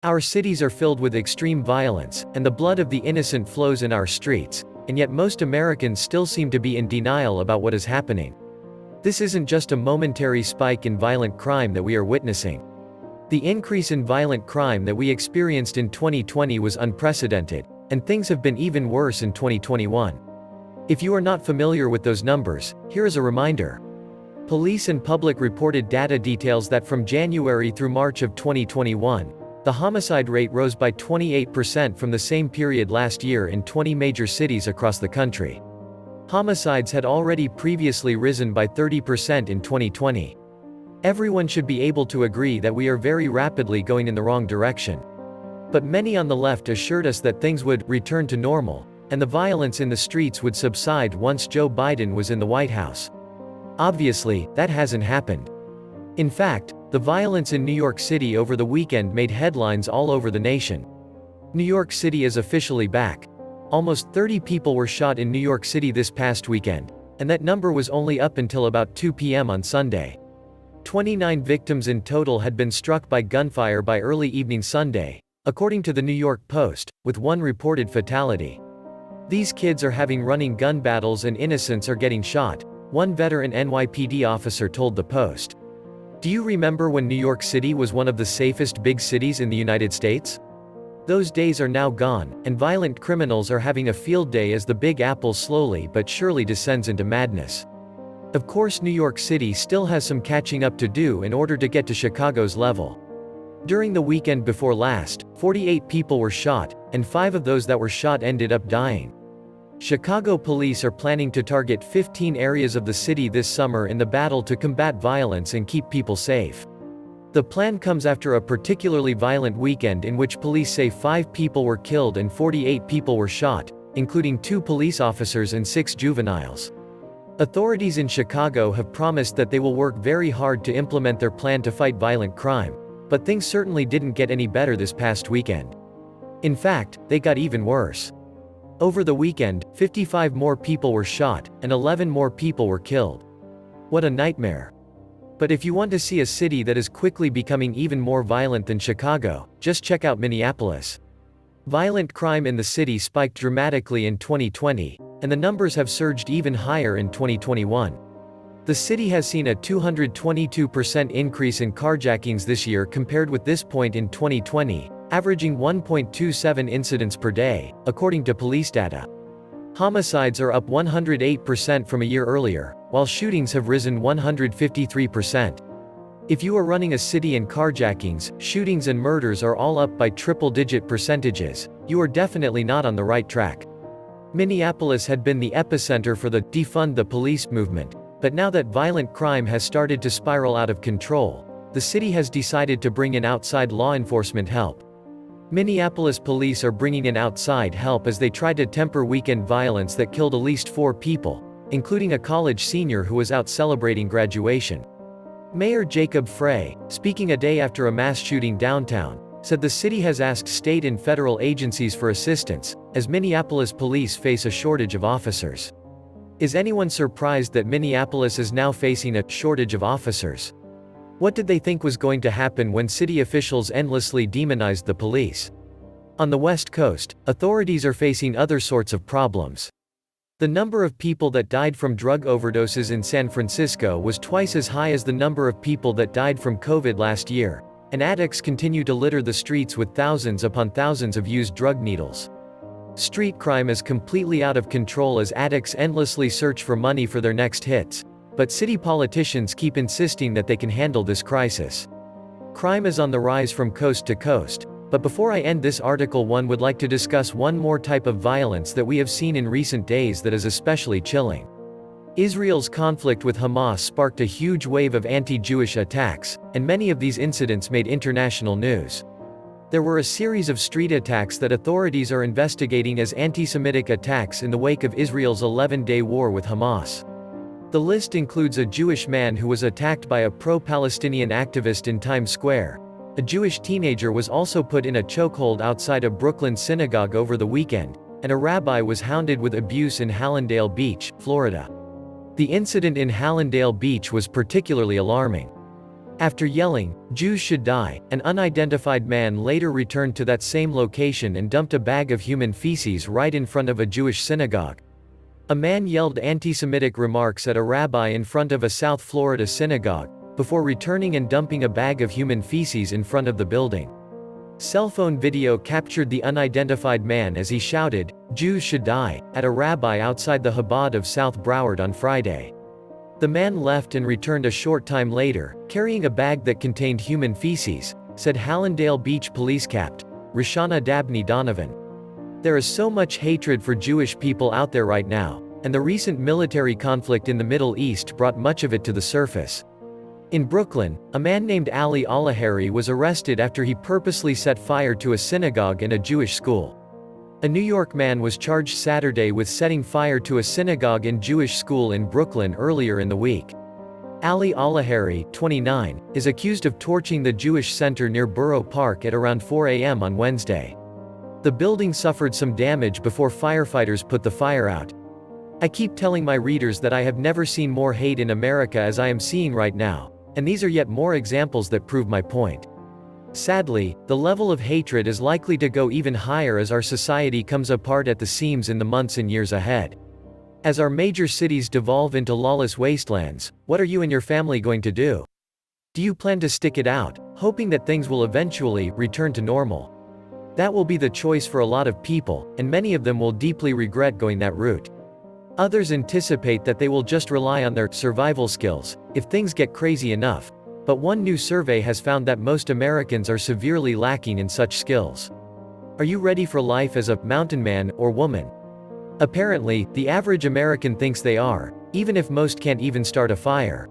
Our cities are filled with extreme violence, and the blood of the innocent flows in our streets, and yet most Americans still seem to be in denial about what is happening. This isn't just a momentary spike in violent crime that we are witnessing. The increase in violent crime that we experienced in 2020 was unprecedented, and things have been even worse in 2021. If you are not familiar with those numbers, here is a reminder. Police and public reported data details that from January through March of 2021, the homicide rate rose by 28% from the same period last year in 20 major cities across the country. Homicides had already previously risen by 30% in 2020. Everyone should be able to agree that we are very rapidly going in the wrong direction. But many on the left assured us that things would return to normal, and the violence in the streets would subside once Joe Biden was in the White House. Obviously, that hasn't happened. In fact, the violence in New York City over the weekend made headlines all over the nation. New York City is officially back. Almost 30 people were shot in New York City this past weekend, and that number was only up until about 2 p.m. on Sunday. 29 victims in total had been struck by gunfire by early evening Sunday, according to the New York Post, with one reported fatality. These kids are having running gun battles and innocents are getting shot, one veteran NYPD officer told the Post. Do you remember when New York City was one of the safest big cities in the United States? Those days are now gone, and violent criminals are having a field day as the Big Apple slowly but surely descends into madness. Of course, New York City still has some catching up to do in order to get to Chicago's level. During the weekend before last, 48 people were shot, and 5 of those that were shot ended up dying. Chicago police are planning to target 15 areas of the city this summer in the battle to combat violence and keep people safe. The plan comes after a particularly violent weekend in which police say 5 people were killed and 48 people were shot, including 2 police officers and 6 juveniles. Authorities in Chicago have promised that they will work very hard to implement their plan to fight violent crime, but things certainly didn't get any better this past weekend. In fact, they got even worse. Over the weekend, 55 more people were shot, and 11 more people were killed. What a nightmare. But if you want to see a city that is quickly becoming even more violent than Chicago, just check out Minneapolis. Violent crime in the city spiked dramatically in 2020, and the numbers have surged even higher in 2021. The city has seen a 222% increase in carjackings this year compared with this point in 2020, averaging 1.27 incidents per day, according to police data. Homicides are up 108% from a year earlier, while shootings have risen 153%. If you are running a city and carjackings, shootings and murders are all up by triple-digit percentages, you are definitely not on the right track. Minneapolis had been the epicenter for the defund the police movement, but now that violent crime has started to spiral out of control, the city has decided to bring in outside law enforcement help. Minneapolis police are bringing in outside help as they try to temper weekend violence that killed at least 4 people, including a college senior who was out celebrating graduation. Mayor Jacob Frey, speaking a day after a mass shooting downtown, said the city has asked state and federal agencies for assistance, as Minneapolis police face a shortage of officers. Is anyone surprised that Minneapolis is now facing a shortage of officers? What did they think was going to happen when city officials endlessly demonized the police? On the West Coast, authorities are facing other sorts of problems. The number of people that died from drug overdoses in San Francisco was twice as high as the number of people that died from COVID last year, and addicts continue to litter the streets with thousands upon thousands of used drug needles. Street crime is completely out of control as addicts endlessly search for money for their next hits. But city politicians keep insisting that they can handle this crisis. Crime is on the rise from coast to coast, but before I end this article, one would like to discuss one more type of violence that we have seen in recent days that is especially chilling. Israel's conflict with Hamas sparked a huge wave of anti-Jewish attacks, and many of these incidents made international news. There were a series of street attacks that authorities are investigating as anti-Semitic attacks in the wake of Israel's 11-day war with Hamas. The list includes a Jewish man who was attacked by a pro-Palestinian activist in Times Square. A Jewish teenager was also put in a chokehold outside a Brooklyn synagogue over the weekend, and a rabbi was hounded with abuse in Hallandale Beach, Florida. The incident in Hallandale Beach was particularly alarming. After yelling, "Jews should die," an unidentified man later returned to that same location and dumped a bag of human feces right in front of a Jewish synagogue. A man yelled anti-Semitic remarks at a rabbi in front of a South Florida synagogue, before returning and dumping a bag of human feces in front of the building. Cell phone video captured the unidentified man as he shouted, "Jews should die," at a rabbi outside the Chabad of South Broward on Friday. The man left and returned a short time later, carrying a bag that contained human feces, said Hallandale Beach Police Capt. Rishana Dabney Donovan. There is so much hatred for Jewish people out there right now, and the recent military conflict in the Middle East brought much of it to the surface. In Brooklyn, a man named Ali Alahari was arrested after he purposely set fire to a synagogue and a Jewish school. A New York man was charged Saturday with setting fire to a synagogue and Jewish school in Brooklyn earlier in the week. Ali Alahari, 29, is accused of torching the Jewish center near Borough Park at around 4 a.m. on Wednesday. The building suffered some damage before firefighters put the fire out. "I keep telling my readers that I have never seen more hate in America as I am seeing right now, and these are yet more examples that prove my point. Sadly, the level of hatred is likely to go even higher as our society comes apart at the seams in the months and years ahead. As our major cities devolve into lawless wastelands, what are you and your family going to do? Do you plan to stick it out, hoping that things will eventually return to normal? That will be the choice for a lot of people, and many of them will deeply regret going that route. Others anticipate that they will just rely on their survival skills if things get crazy enough. But one new survey has found that most Americans are severely lacking in such skills. Are you ready for life as a mountain man or woman? Apparently, the average American thinks they are, even if most can't even start a fire.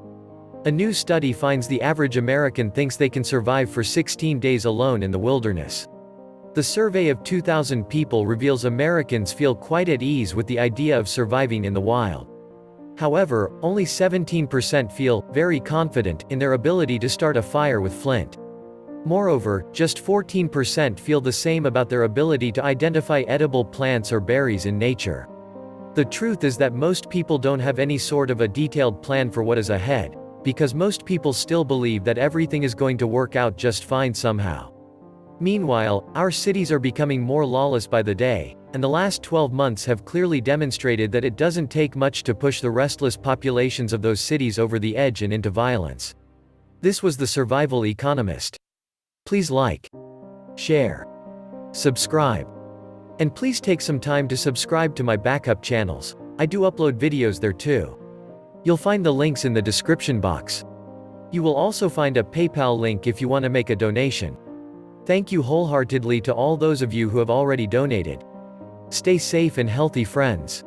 A new study finds the average American thinks they can survive for 16 days alone in the wilderness. The survey of 2,000 people reveals Americans feel quite at ease with the idea of surviving in the wild. However, only 17% feel very confident in their ability to start a fire with flint. Moreover, just 14% feel the same about their ability to identify edible plants or berries in nature. The truth is that most people don't have any sort of a detailed plan for what is ahead, because most people still believe that everything is going to work out just fine somehow. Meanwhile, our cities are becoming more lawless by the day, and the last 12 months have clearly demonstrated that it doesn't take much to push the restless populations of those cities over the edge and into violence. This was the Survival Economist. Please like, share, subscribe, and please take some time to subscribe to my backup channels. I do upload videos there too. You'll find the links in the description box. You will also find a PayPal link if you want to make a donation. Thank you wholeheartedly to all those of you who have already donated. Stay safe and healthy, friends.